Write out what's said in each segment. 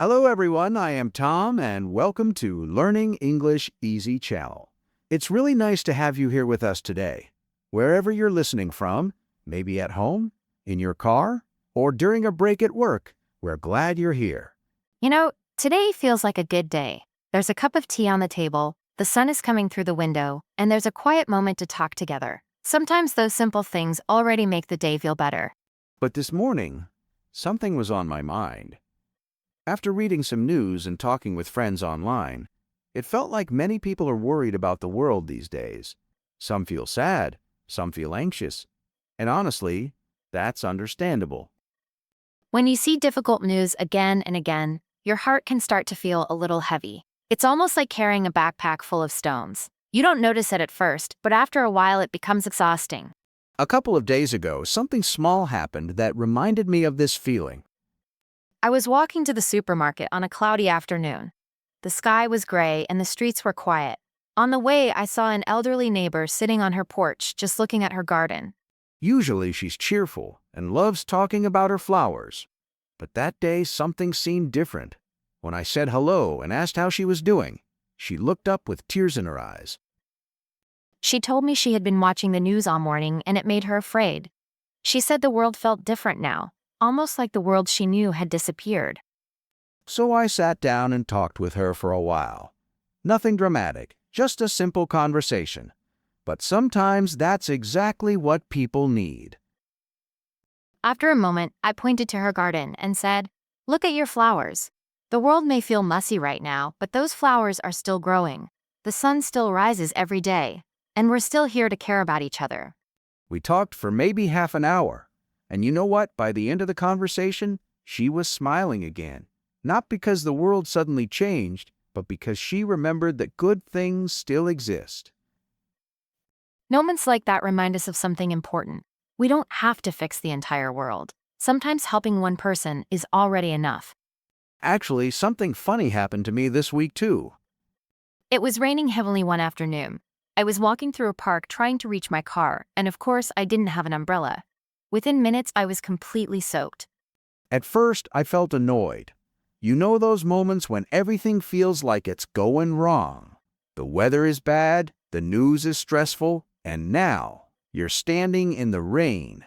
Hello everyone, I am Tom and welcome to Learning English Easy channel. It's really nice to have you here with us today. Wherever you're listening from, maybe at home, in your car, or during a break at work, we're glad you're here. Today feels like a good day. There's a cup of tea on the table, the sun is coming through the window, and there's a quiet moment to talk together. Sometimes those simple things already make the day feel better. But this morning, something was on my mind. After reading some news and talking with friends online, it felt like many people are worried about the world these days. Some feel sad, some feel anxious, and honestly, that's understandable. When you see difficult news again and again, your heart can start to feel a little heavy. It's almost like carrying a backpack full of stones. You don't notice it at first, but after a while it becomes exhausting. A couple of days ago, something small happened that reminded me of this feeling. I was walking to the supermarket on a cloudy afternoon. The sky was gray and the streets were quiet. On the way, I saw an elderly neighbor sitting on her porch just looking at her garden. Usually she's cheerful and loves talking about her flowers. But that day something seemed different. When I said hello and asked how she was doing, she looked up with tears in her eyes. She told me she had been watching the news all morning and it made her afraid. She said the world felt different now, almost like the world she knew had disappeared. So I sat down and talked with her for a while. Nothing dramatic, just a simple conversation. But sometimes that's exactly what people need. After a moment, I pointed to her garden and said, "Look at your flowers. The world may feel messy right now, but those flowers are still growing. The sun still rises every day, and we're still here to care about each other." We talked for maybe half an hour. And you know what? By the end of the conversation, she was smiling again. Not because the world suddenly changed, but because she remembered that good things still exist. Moments like that remind us of something important. We don't have to fix the entire world. Sometimes helping one person is already enough. Actually, something funny happened to me this week too. It was raining heavily one afternoon. I was walking through a park trying to reach my car, and of course, I didn't have an umbrella. Within minutes, I was completely soaked. At first, I felt annoyed. You know those moments when everything feels like it's going wrong. The weather is bad, the news is stressful, and now you're standing in the rain.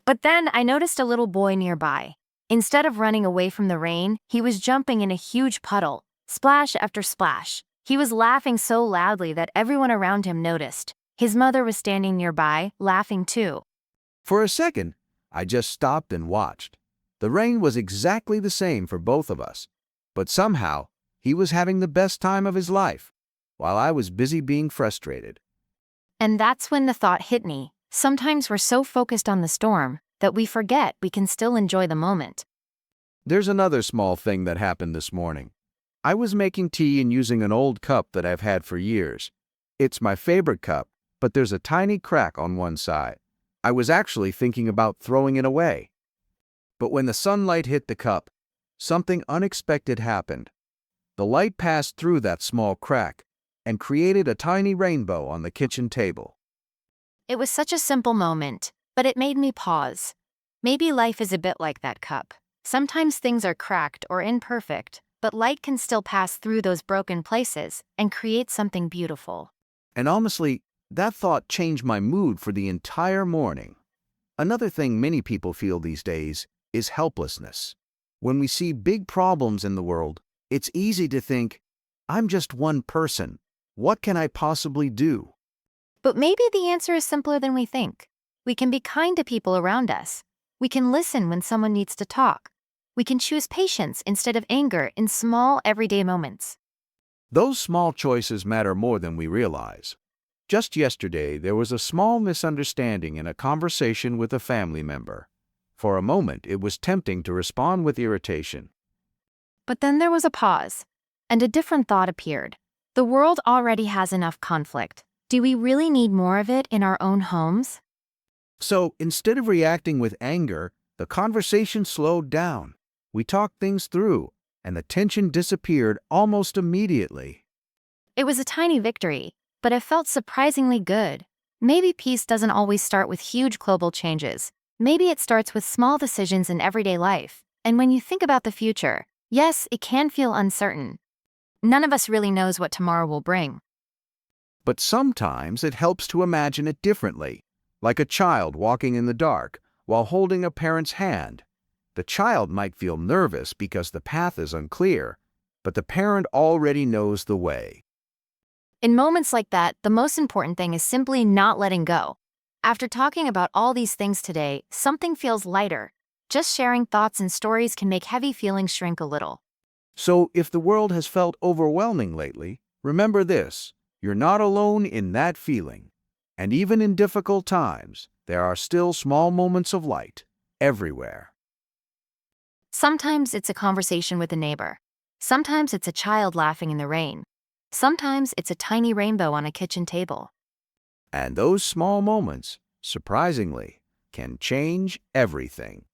But then I noticed a little boy nearby. Instead of running away from the rain, he was jumping in a huge puddle, splash after splash. He was laughing so loudly that everyone around him noticed. His mother was standing nearby, laughing too. For a second, I just stopped and watched. The rain was exactly the same for both of us, but somehow he was having the best time of his life, while I was busy being frustrated. And that's when the thought hit me. Sometimes we're so focused on the storm that we forget we can still enjoy the moment. There's another small thing that happened this morning. I was making tea and using an old cup that I've had for years. It's my favorite cup, but there's a tiny crack on one side. I was actually thinking about throwing it away. But when the sunlight hit the cup, something unexpected happened. The light passed through that small crack and created a tiny rainbow on the kitchen table. It was such a simple moment, but it made me pause. Maybe life is a bit like that cup. Sometimes things are cracked or imperfect, but light can still pass through those broken places and create something beautiful. And honestly, that thought changed my mood for the entire morning. Another thing many people feel these days is helplessness. When we see big problems in the world, it's easy to think, I'm just one person. What can I possibly do? But maybe the answer is simpler than we think. We can be kind to people around us. We can listen when someone needs to talk. We can choose patience instead of anger in small, everyday moments. Those small choices matter more than we realize. Just yesterday, there was a small misunderstanding in a conversation with a family member. For a moment, it was tempting to respond with irritation. But then there was a pause, and a different thought appeared. The world already has enough conflict. Do we really need more of it in our own homes? So, instead of reacting with anger, the conversation slowed down. We talked things through, and the tension disappeared almost immediately. It was a tiny victory, but it felt surprisingly good. Maybe peace doesn't always start with huge global changes. Maybe it starts with small decisions in everyday life. And when you think about the future, Yes, it can feel uncertain. None of us really knows what tomorrow will bring. But sometimes it helps to imagine it differently, like a child walking in the dark while holding a parent's hand. The child might feel nervous because the path is unclear, but the parent already knows the way. In moments like that, the most important thing is simply not letting go. After talking about all these things today, something feels lighter. Just sharing thoughts and stories can make heavy feelings shrink a little. So if the world has felt overwhelming lately, remember this: you're not alone in that feeling. And even in difficult times, there are still small moments of light everywhere. Sometimes it's a conversation with a neighbor. Sometimes it's a child laughing in the rain. Sometimes it's a tiny rainbow on a kitchen table. And those small moments, surprisingly, can change everything.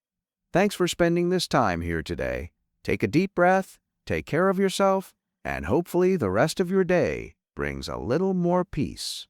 Thanks for spending this time here today. Take a deep breath, take care of yourself, and hopefully the rest of your day brings a little more peace.